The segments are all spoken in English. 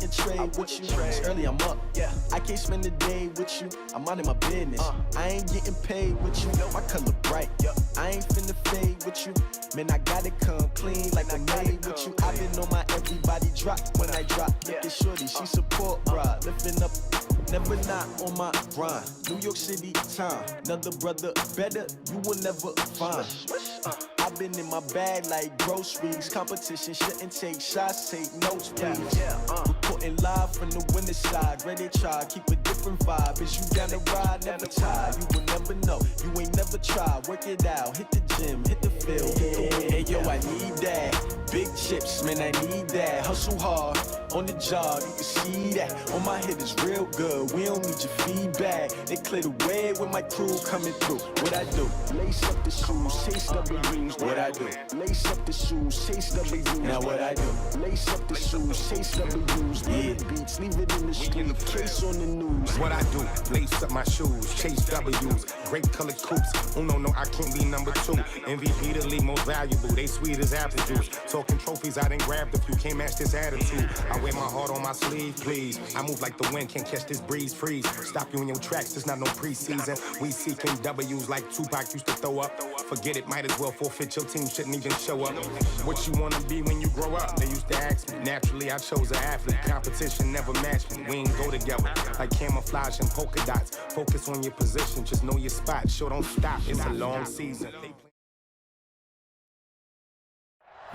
wouldn't trade with you. It's early, I'm up. I can't spend the day with you. I'm minding my business. I ain't getting paid with you. My color bright. I ain't finna fade with you. Man, I gotta come clean like I made with you. I've been on my everybody drop when I drop. Look at shorty, she support ride. Lifting up, never not on my grind. New York City time. Another brother better, you will never find. I've been in my bag like groceries. Competition shouldn't take shots, take notes, please. Reporting live from the winter side. Ready to try, keep a different vibe. Is you down the ride, never tired. You will never know, you ain't never tried. Work it out, hit the gym, hit the field. Hey, yo, I need that. Big chips, man, I need that. Hustle hard, on the job, you can see that. On my head is real good, we don't need your feedback. They clear the way with my crew coming through. What I do? Lace up the shoes, chase W's. What I do? Lace up the shoes, chase W's. Now what I do? Lace up the shoes, chase W's. Yeah, beats, leave it in the street, case on the news. What I do? Lace up my shoes, chase W's. Grape colored coops. Oh no, I can't be number 2. MVP the league most valuable. They sweet as apple juice. Talking trophies, I done grabbed a few. Can't match this attitude. I wear my heart on my sleeve, please. I move like the wind, can't catch this breeze, freeze. Stop you in your tracks, there's not no preseason. We seeking W's like Tupac used to throw up. Forget it, might as well forfeit, your team shouldn't even show up. What you wanna be when you grow up? They used to ask me. Naturally, I chose an athlete. Competition never matched me. We ain't go together like camouflage and polka dots. Focus on your position, just know your spot. Sure, don't stop, it's a long season.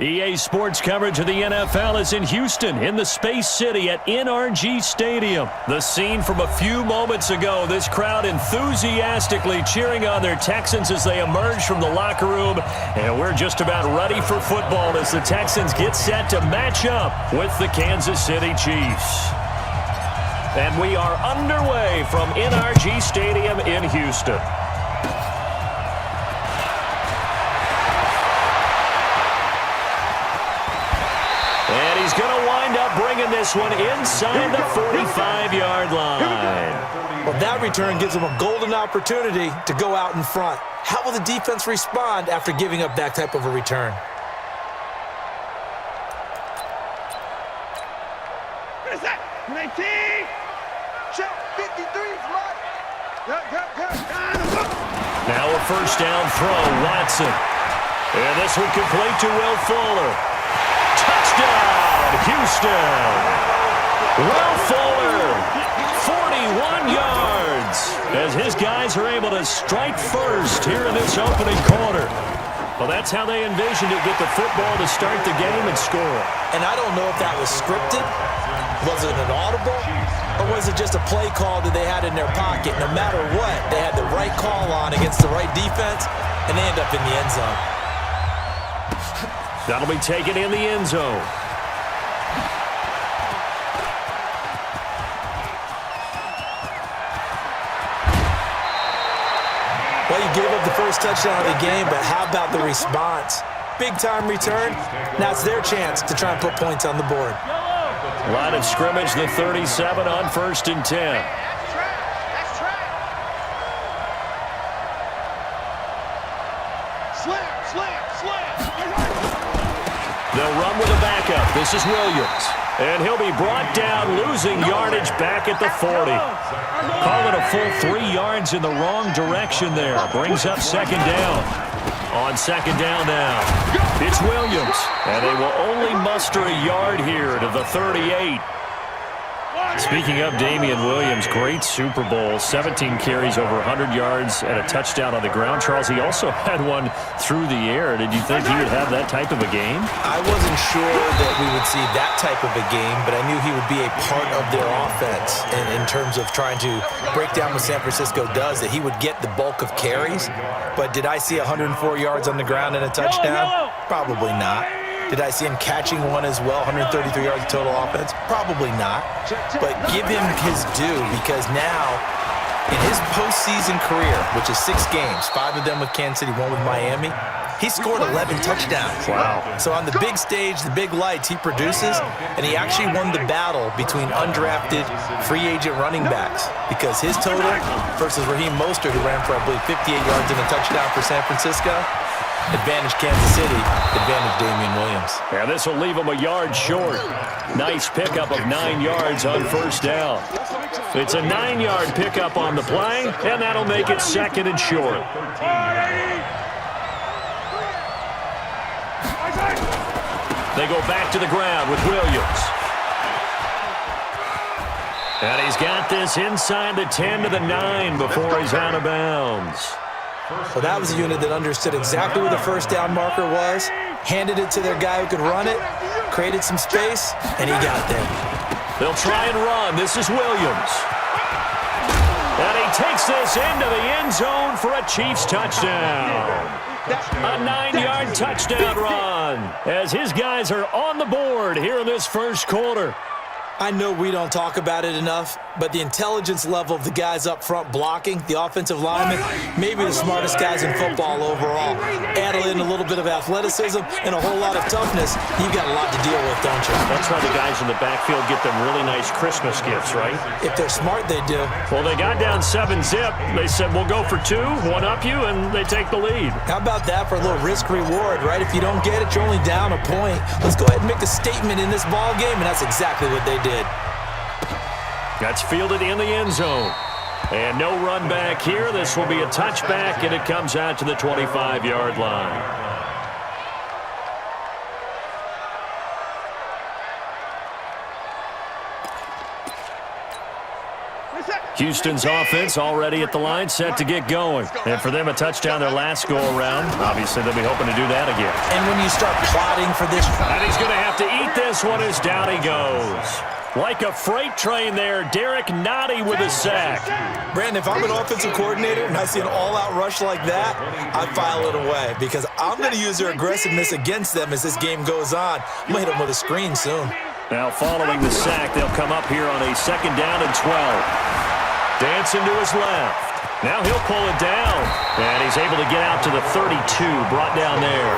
EA Sports coverage of the NFL is in Houston, in the Space City at NRG Stadium. The scene from a few moments ago, this crowd enthusiastically cheering on their Texans as they emerge from the locker room. And we're just about ready for football as the Texans get set to match up with the Kansas City Chiefs. And we are underway from NRG Stadium in Houston. And he's going to wind up bringing this one inside the 45-yard line. Well, that return gives them a golden opportunity to go out in front. How will the defense respond after giving up that type of a return? What is that? 19! Check 53 flat. Now a first down throw, Watson. And this one complete to Will Fuller. Touchdown, Houston. Will Fuller, 41 yards, as his guys are able to strike first here in this opening quarter. Well, that's how they envisioned it, get the football to start the game and score. And I don't know if that was scripted, was it an audible, or was it just a play call that they had in their pocket? No matter what, they had the right call on against the right defense, and they end up in the end zone. That'll be taken in the end zone. Well, you gave up the first touchdown of the game, but how about the response? Big-time return. Now it's their chance to try and put points on the board. Line of scrimmage, the 37 on 1st and 10. They'll run with a backup. This is Williams. And he'll be brought down, losing yardage back at the 40. Call it a full 3 yards in the wrong direction there. Brings up second down. On second down now, it's Williams. And they will only muster a yard here to the 38. Speaking of Damian Williams, great Super Bowl, 17 carries, over 100 yards, and a touchdown on the ground. Charles, he also had one through the air. Did you think he would have that type of a game? I wasn't sure that we would see that type of a game, but I knew he would be a part of their offense in terms of trying to break down what San Francisco does, that he would get the bulk of carries. But did I see 104 yards on the ground and a touchdown? Probably not. Did I see him catching one as well, 133 yards of total offense? Probably not. But give him his due, because now, in his postseason career, which is 6 games, 5 of them with Kansas City, 1 with Miami, He scored 11 touchdowns. Wow. So on the big stage, the big lights, he produces, and he actually won the battle between undrafted free agent running backs because his total versus Raheem Mostert, who ran for, I believe, 58 yards and a touchdown for San Francisco, advantage Kansas City, advantage Damian Williams. Yeah, this will leave him a yard short. Nice pickup of 9 yards on first down. It's a 9-yard pickup on the play, and that'll make it second and short. They go back to the ground with Williams. And he's got this inside the 10 to the 9 before he's out of bounds. So that was a unit that understood exactly where the first down marker was, handed it to their guy who could run it, created some space, and he got there. They'll try and run. This is Williams. And he takes this into the end zone for a Chiefs touchdown. A 9-yard touchdown run as his guys are on the board here in this first quarter. I know we don't talk about it enough, but the intelligence level of the guys up front blocking, the offensive linemen, maybe the smartest guys in football overall. Add in a little bit of athleticism and a whole lot of toughness, you've got a lot to deal with, don't you? That's why the guys in the backfield get them really nice Christmas gifts, right? If they're smart, they do. Well, they got down 7-zip. They said, we'll go for 2, one up you, and they take the lead. How about that for a little risk-reward, right? If you don't get it, you're only down a point. Let's go ahead and make a statement in this ball game, and that's exactly what they did. That's fielded in the end zone. And no run back here. This will be a touchback, and it comes out to the 25-yard line. Houston's offense already at the line, set to get going. And for them, a touchdown their last go-around. Obviously, they'll be hoping to do that again. And when you start plotting for this... And he's going to have to eat this one as down he goes. Like a freight train there, Derek Nottie with a sack. Brandon, if I'm an offensive coordinator and I see an all-out rush like that, I file it away because I'm going to use their aggressiveness against them as this game goes on. I'm going to hit them with a screen soon. Now, following the sack, they'll come up here on a 2nd down and 12. Dancing to his left. Now he'll pull it down. And he's able to get out to the 32, brought down there.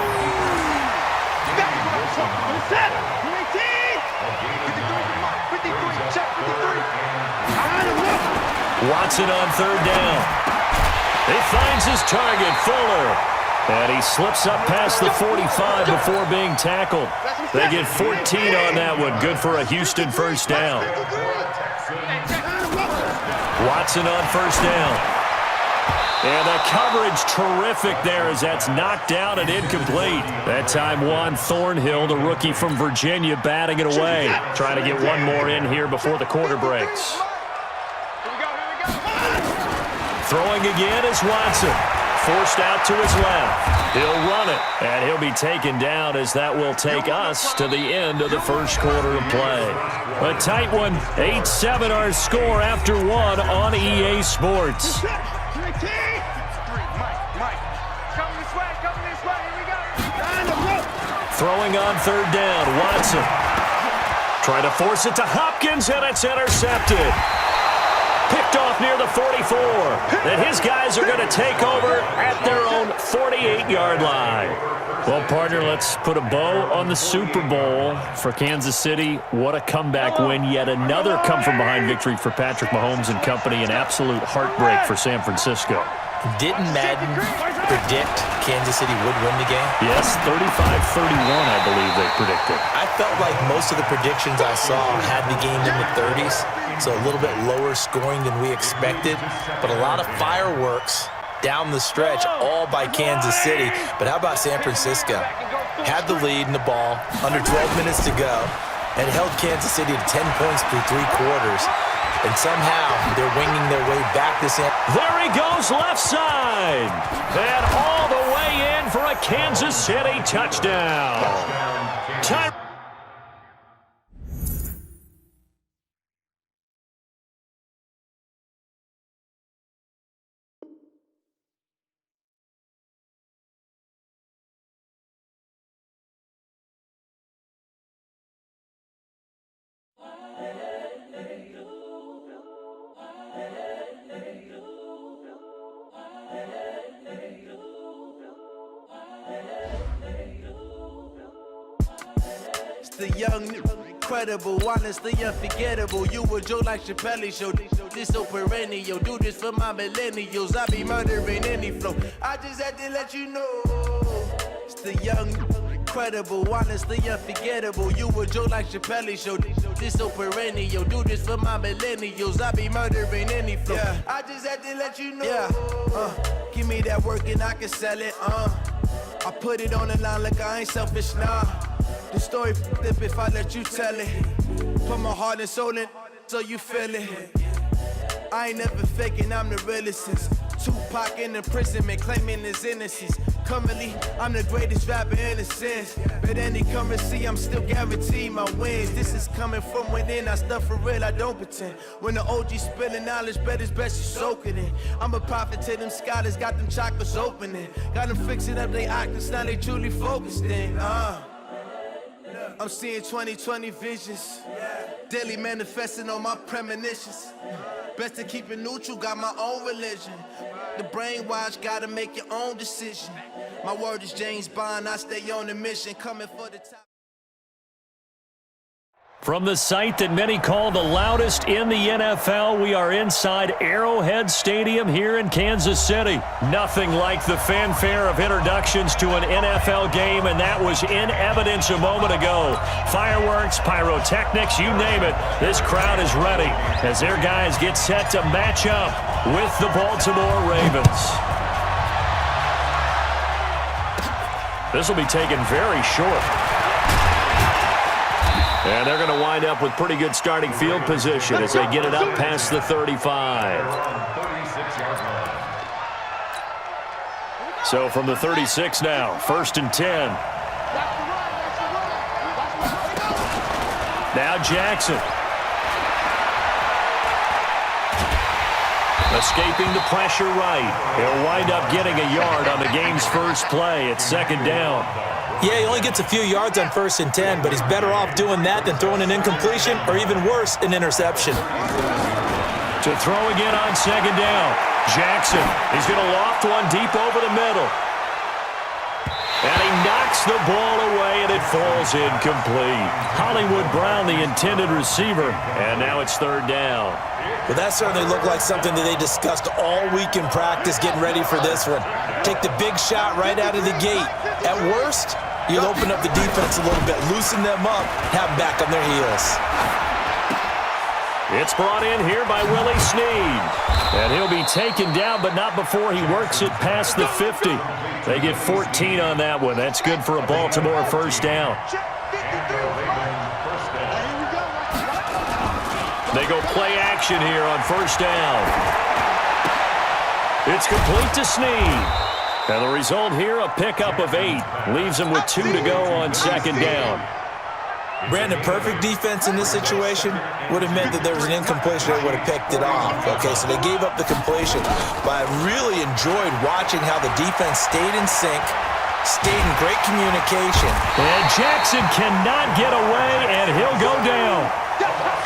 Watson on 3rd down. He finds his target, Fuller. And he slips up past the 45 before being tackled. They get 14 on that one. Good for a Houston first down. Watson on 1st down. And the coverage terrific there as that's knocked down and incomplete. That time Juan Thornhill, the rookie from Virginia, batting it away. Trying to get one more in here before the quarter breaks. Throwing again is Watson. Forced out to his left. He'll run it, and he'll be taken down as that will take us to the end of the first quarter of play. A tight one, 8-7 our score after 1 on EA Sports. Throwing on 3rd down, Watson. Trying to force it to Hopkins, and it's intercepted. Picked off near the 44. And his guys are going to take over at their own 48-yard line. Well, partner, let's put a bow on the Super Bowl for Kansas City. What a comeback win. Yet another come-from-behind victory for Patrick Mahomes and company. An absolute heartbreak for San Francisco. Didn't Madden predict Kansas City would win the game? Yes, 35-31, I believe they predicted. I felt like most of the predictions I saw had the game in the 30s, so a little bit lower scoring than we expected, but a lot of fireworks down the stretch, all by Kansas City. But how about San Francisco? Had the lead in the ball, under 12 minutes to go, and held Kansas City to 10 points through 3 quarters. And somehow they're winging their way back to San. There he goes, left side. And all the way in for a Kansas City touchdown. Time. the young, incredible, honestly unforgettable. You a joke like Chappelle Show. This so perennial. Do this for my millennials. I be murdering any flow. I just had to let you know. It's the young, incredible, honestly unforgettable. You a joke like Chappelle Show. This so perennial. Do this for my millennials. I be murdering any flow. Yeah. I just had to let you know. Yeah. Give me that work and I can sell it. I put it on the line like I ain't selfish, nah. The story flip if I let you tell it. Put my heart and soul in so you feel it. I ain't never faking, I'm the realest since Tupac in imprisonment, claiming his innocence. Currently, I'm the greatest rapper in a sense. But any currency, I'm still guaranteed my wins. This is coming from within, I stuff for real, I don't pretend. When the OG spilling knowledge, bet it's best you soak it in. I'm a prophet to them scholars, got them chakras opening. Got them fixing up they octaves, now they truly focused in. I'm seeing 2020 visions. Daily manifesting on my premonitions. Best to keep it neutral, got my own religion. The brainwash, gotta make your own decision. My word is James Bond, I stay on the mission, coming for the top. From the site that many call the loudest in the NFL, we are inside Arrowhead Stadium here in Kansas City. Nothing like the fanfare of introductions to an NFL game, and that was in evidence a moment ago. Fireworks, pyrotechnics, you name it. This crowd is ready as their guys get set to match up with the Baltimore Ravens. This will be taken very short. And they're going to wind up with pretty good starting field position as they get it up past the 35. So from the 36 now, 1st and 10. Now Jackson. Escaping the pressure right. He'll wind up getting a yard on the game's first play. It's 2nd down. Yeah, he only gets a few yards on 1st and 10, but he's better off doing that than throwing an incompletion or even worse, an interception. To throw again on 2nd down. Jackson, he's going to loft one deep over the middle. And he knocks the ball away, and it falls incomplete. Hollywood Brown, the intended receiver, and now it's 3rd down. Well, that certainly looked like something that they discussed all week in practice getting ready for this one. Take the big shot right out of the gate. At worst, you'll open up the defense a little bit, loosen them up, have them back on their heels. It's brought in here by Willie Snead. And he'll be taken down, but not before he works it past the 50. They get 14 on that one. That's good for a Baltimore 1st down. They go play action here on 1st down. It's complete to Snead. And the result here, a pickup of 8. Leaves him with 2 to go on 2nd down. Brandon, perfect defense in this situation would have meant that there was an incompletion. They would have picked it off. Okay, so they gave up the completion. But I really enjoyed watching how the defense stayed in sync, stayed in great communication. And Jackson cannot get away, and he'll go down.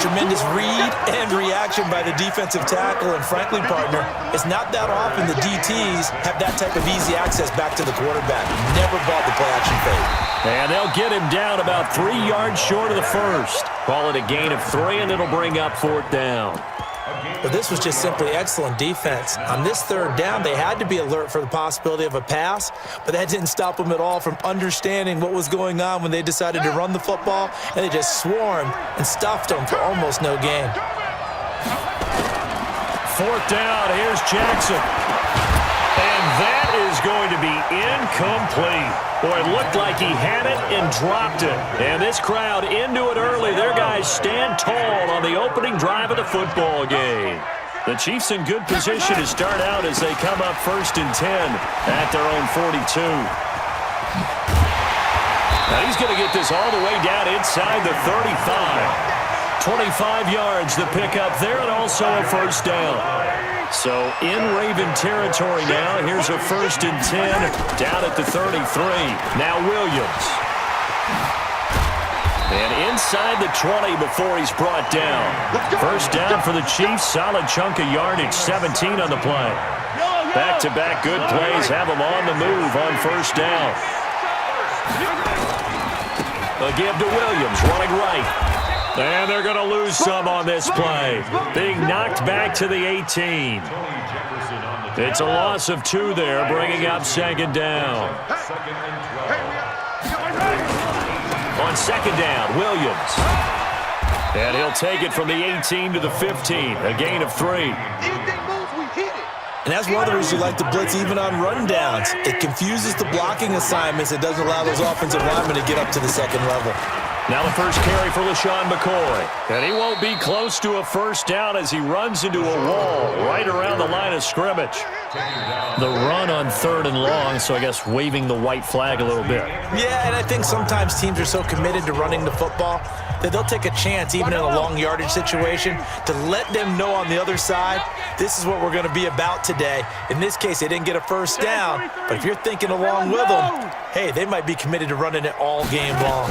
Tremendous read and reaction by the defensive tackle, and frankly, partner, it's not that often the DTs have that type of easy access back to the quarterback. Never bought the play-action fake. And they'll get him down about 3 yards short of the first. Call it a gain of 3, and it'll bring up 4th down. But this was just simply excellent defense. On this 3rd down, they had to be alert for the possibility of a pass, but that didn't stop them at all from understanding what was going on when they decided to run the football, and they just swarmed and stuffed them for almost no gain. 4th down, here's Jackson. And that is going to be incomplete. Boy, it looked like he had it and dropped it. And this crowd into it early. Their guys stand tall on the opening drive of the football game. The Chiefs in good position to start out as they come up 1st and 10 at their own 42. Now he's going to get this all the way down inside the 35. 25 yards the pickup there, and also a 1st down. So in Raven territory now. Here's a 1st and 10 down at the 33. Now Williams. And inside the 20 before he's brought down. 1st down for the Chiefs. Solid chunk of yardage. 17 on the play. Back-to-back good plays have them on the move on 1st down. A give to Williams, running right. And they're going to lose some on this play. Being knocked back to the 18. It's a loss of 2 there, bringing up second down. On second down, Williams. And he'll take it from the 18 to the 15, a gain of 3. And that's one of the reasons you like to blitz even on rundowns. It confuses the blocking assignments. It doesn't allow those offensive linemen to get up to the second level. Now the first carry for LaShawn McCoy. And he won't be close to a first down as he runs into a wall right around the line of scrimmage. The run on 3rd and long, so I guess waving the white flag a little bit. Yeah, and I think sometimes teams are so committed to running the football that they'll take a chance, even in a long yardage situation, to let them know on the other side, this is what we're going to be about today. In this case, they didn't get a first down, but if you're thinking along with them, hey, they might be committed to running it all game long.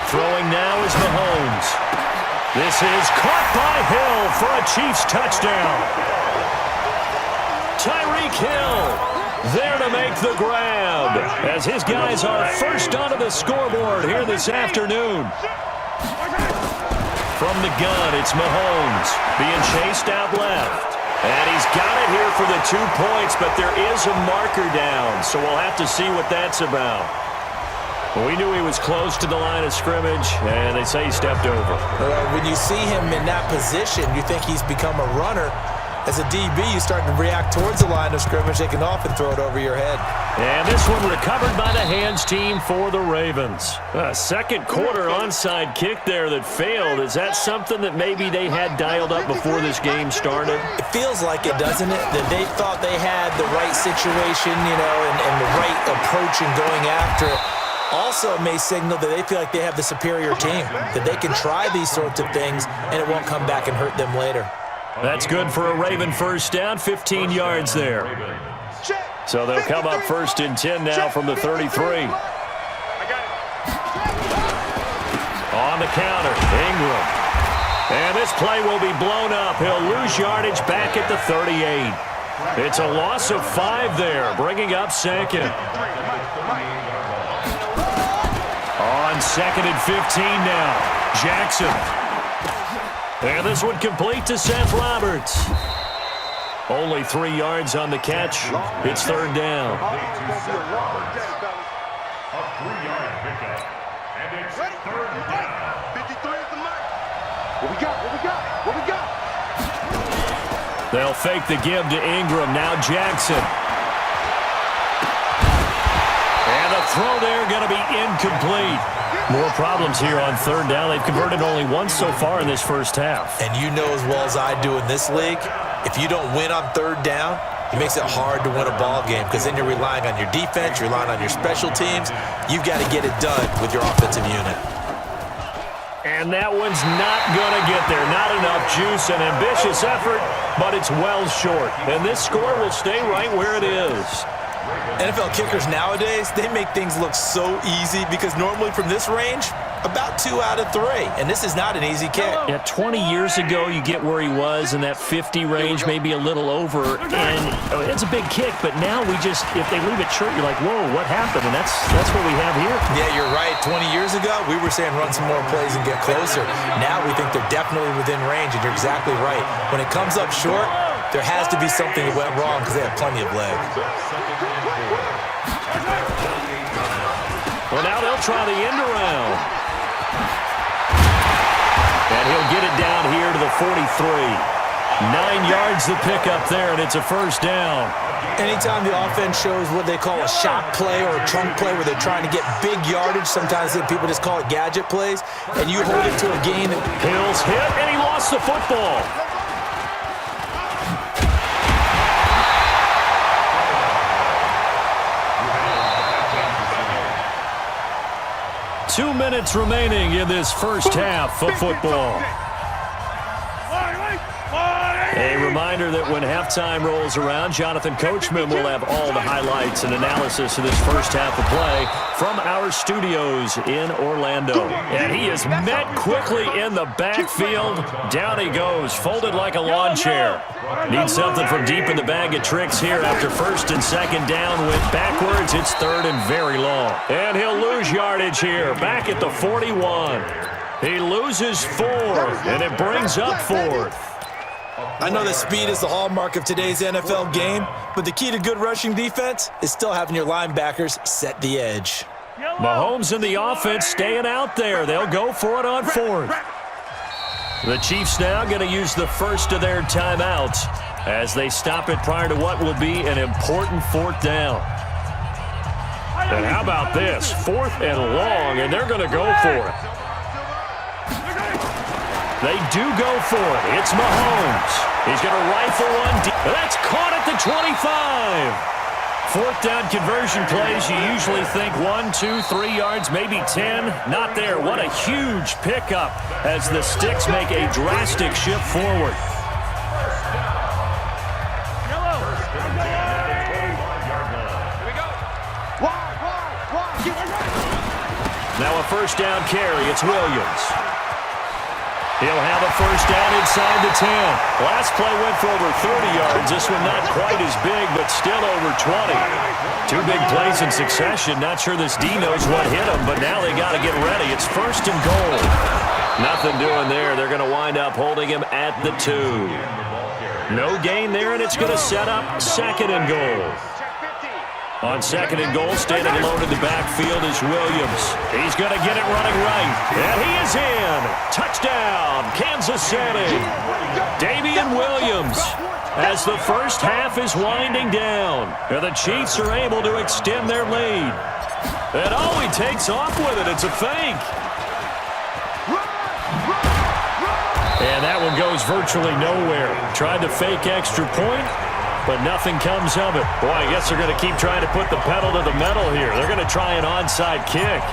Throwing now is Mahomes. This is caught by Hill for a Chiefs touchdown. Tyreek Hill there to make the grab as his guys are first onto the scoreboard here this afternoon. From the gun, it's Mahomes being chased out left. And he's got it here for the 2 points, but there is a marker down, so we'll have to see what that's about. We knew he was close to the line of scrimmage, and they say he stepped over. When you see him in that position, you think he's become a runner. As a DB, you start to react towards the line of scrimmage. They can often throw it over your head. And this one recovered by the hands team for the Ravens. A second quarter onside kick there that failed. Is that something that maybe they had dialed up before this game started? It feels like it, doesn't it? That they thought they had the right situation, and the right approach in going after it. Also may signal that they feel like they have the superior team, that they can try these sorts of things, and it won't come back and hurt them later. That's good for a Raven first down, 15 yards there. So they'll come up 1st and 10 now from the 33. On the counter, Ingram. And this play will be blown up. He'll lose yardage back at the 38. It's a loss of 5 there, bringing up second. On 2nd and 15 now, Jackson. And this one complete to Seth Roberts. Only 3 yards on the catch. It's 3rd down. A 3-yard pickup. And it's 3rd down. 53 is the mark. What we got? They'll fake the give to Ingram. Now Jackson. And the throw there going to be incomplete. More problems here on 3rd down. They've converted only once so far in this first half. And you know as well as I do in this league, if you don't win on 3rd down, it makes it hard to win a ball game because then you're relying on your defense, you're relying on your special teams. You've got to get it done with your offensive unit. And that one's not going to get there. Not enough juice, an ambitious effort, but it's well short. And this score will stay right where it is. NFL kickers nowadays, they make things look so easy because normally from this range, about 2 out of 3. And this is not an easy kick. Yeah, 20 years ago, you get where he was in that 50 range, maybe a little over. And it's a big kick, but now we just, if they leave it short, you're like, whoa, what happened? And that's what we have here. Yeah, you're right. 20 years ago, we were saying run some more plays and get closer. Now we think they're definitely within range, and you're exactly right. When it comes up short, there has to be something that went wrong because they have plenty of leg. Well, now they'll try the end around. And he'll get it down here to the 43. 9 yards to pick up there, and it's a first down. Anytime the offense shows what they call a shot play or a chunk play where they're trying to get big yardage, sometimes people just call it gadget plays, and you hold it to a gain. Hill's hit, and he lost the football. 2 minutes remaining in this first half of football. A reminder that when halftime rolls around, Jonathan Coachman will have all the highlights and analysis of this first half of play from our studios in Orlando. And he is met quickly in the backfield. Down he goes, folded like a lawn chair. Needs something from deep in the bag of tricks here after first and second down. Went backwards. It's third and very long. And he'll lose yardage here. Back at the 41. He loses 4, and it brings up 4th. I know that speed is the hallmark of today's NFL game, but the key to good rushing defense is still having your linebackers set the edge. Mahomes and the offense staying out there. They'll go for it on 4th. The Chiefs now going to use the first of their timeouts as they stop it prior to what will be an important 4th down. And how about this? 4th and long, and they're going to go for it. They do go for it. It's Mahomes. He's going to rifle one deep. That's caught at the 25. 4th down conversion plays, you usually think 1, 2, 3 yards, maybe 10. Not there. What a huge pickup as the Sticks make a drastic shift forward. Now a first down carry. It's Williams. He'll have a first down inside the 10. Last play went for over 30 yards. This one not quite as big, but still over 20. 2 big plays in succession. Not sure this D knows what hit him, but now they got to get ready. It's first and goal. Nothing doing there. They're going to wind up holding him at the 2. No gain there, and it's going to set up second and goal. On second and goal, standing alone in the backfield is Williams. He's going to get it running right. And he is in. Touchdown, Kansas City. Damian Williams as the first half is winding down. And the Chiefs are able to extend their lead. And oh, he takes off with it. It's a fake. And that one goes virtually nowhere. Tried to fake extra point, but nothing comes of it. Boy, I guess they're going to keep trying to put the pedal to the metal here. They're going to try an onside kick.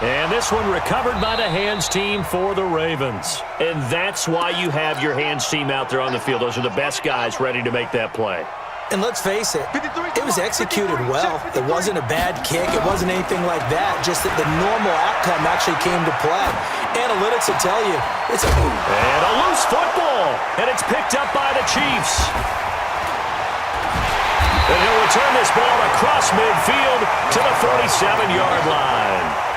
And this one recovered by the hands team for the Ravens. And that's why you have your hands team out there on the field. Those are the best guys ready to make that play. And let's face it, it was executed well. It wasn't a bad kick. It wasn't anything like that. Just that the normal outcome actually came to play. Analytics will tell you it's a move. And a loose football. And it's picked up by the Chiefs. And he'll return this ball across midfield to the 47-yard line.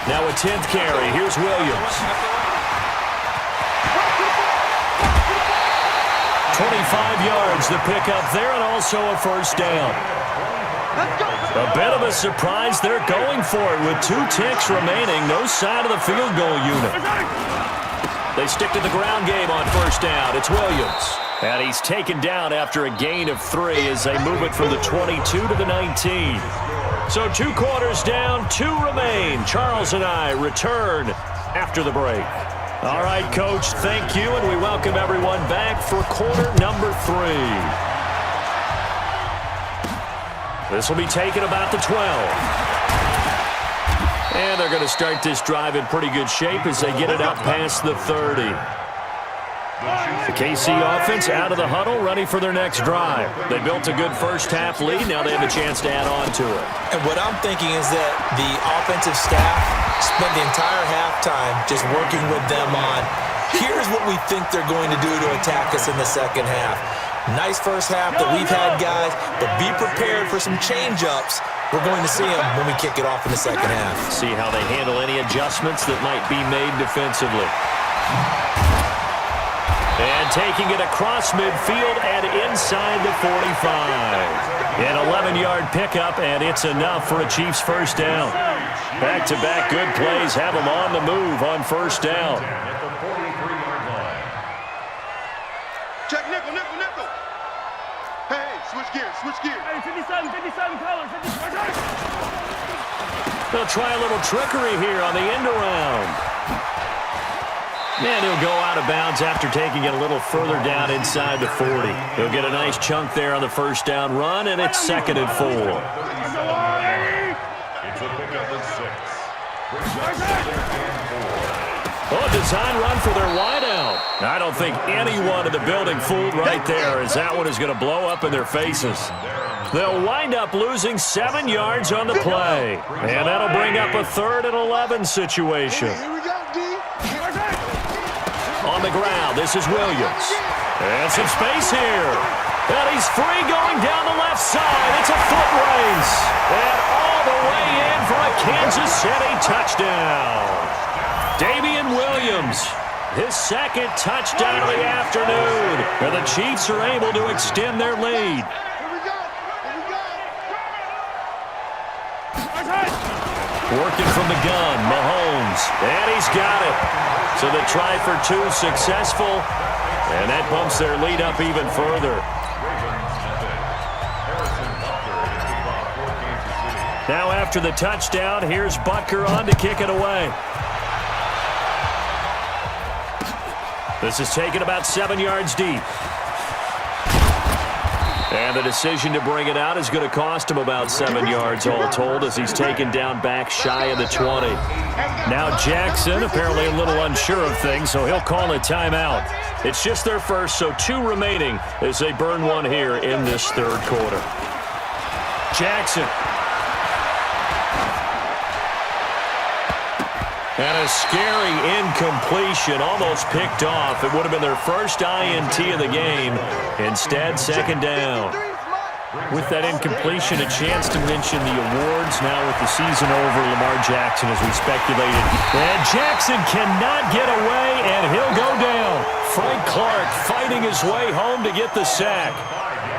Now a 10th carry. Here's Williams. 25 yards to pick up there, and also a first down. A bit of a surprise. They're going for it with 2 ticks remaining. No side of the field goal unit. They stick to the ground game on first down. It's Williams. And he's taken down after a gain of 3 as they move it from the 22 to the 19. So 2 quarters down, 2 remain. Charles and I return after the break. All right, Coach, thank you, and we welcome everyone back for quarter number 3. This will be taken about the 12. And they're going to start this drive in pretty good shape as they get it up past the 30. The KC offense out of the huddle, ready for their next drive. They built a good first half lead. Now they have a chance to add on to it. And what I'm thinking is that the offensive staff spent the entire halftime just working with them on, here's what we think they're going to do to attack us in the second half. Nice first half that we've had, guys, but be prepared for some change-ups. We're going to see them when we kick it off in the second half. See how they handle any adjustments that might be made defensively. And taking it across midfield and inside the 45. An 11-yard pickup, and it's enough for a Chiefs first down. Back-to-back good plays have them on the move on first down. Check nickel, nickel, nickel. Hey, switch gears, switch gears. Hey, 57 colors. They'll try a little trickery here on the end around. And he'll go out of bounds after taking it a little further down inside the 40. He'll get a nice chunk there on the first down run, and it's 2nd and 4. It's a pickup of 6. Oh, a design run for their wideout. I don't think anyone in the building fooled right there, as that one is going to blow up in their faces. They'll wind up losing 7 yards on the play. And that'll bring up a 3rd and 11 situation. On the ground, this is Williams. And some space here. And he's free going down the left side. It's a foot race. And all the way in for a Kansas City touchdown. Damian Williams, his 2nd touchdown of the afternoon. And the Chiefs are able to extend their lead. Working from the gun, Mahomes, and he's got it. So the try for 2 successful, and that bumps their lead up even further. Now after the touchdown, here's Butker on to kick it away. This is taken about 7 yards deep. And the decision to bring it out is going to cost him about 7 yards all told, as he's taken down back shy of the 20. Now Jackson apparently a little unsure of things, so he'll call a timeout. It's just their first, so 2 remaining as they burn one here in this 3rd quarter. Jackson. And a scary incompletion, almost picked off. It would have been their first INT of the game. Instead, 2nd down. With that incompletion, a chance to mention the awards now with the season over. Lamar Jackson, as we speculated. And Jackson cannot get away, and he'll go down. Frank Clark fighting his way home to get the sack.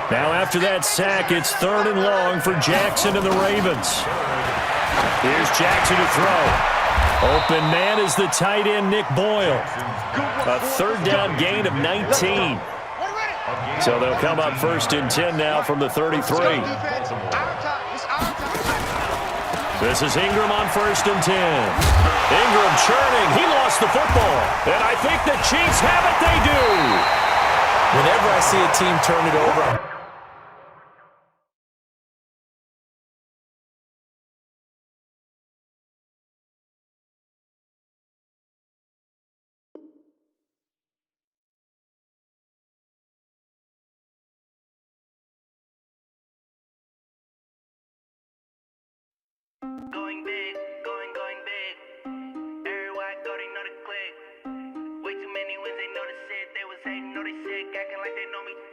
Now after that sack, it's 3rd and long for Jackson and the Ravens. Here's Jackson to throw. Open man is the tight end, Nick Boyle. A 3rd down gain of 19. So they'll come up 1st and 10 now from the 33. This is Ingram on 1st and 10. Ingram churning. He lost the football. And I think the Chiefs have it. They do. Whenever I see a team turn it over,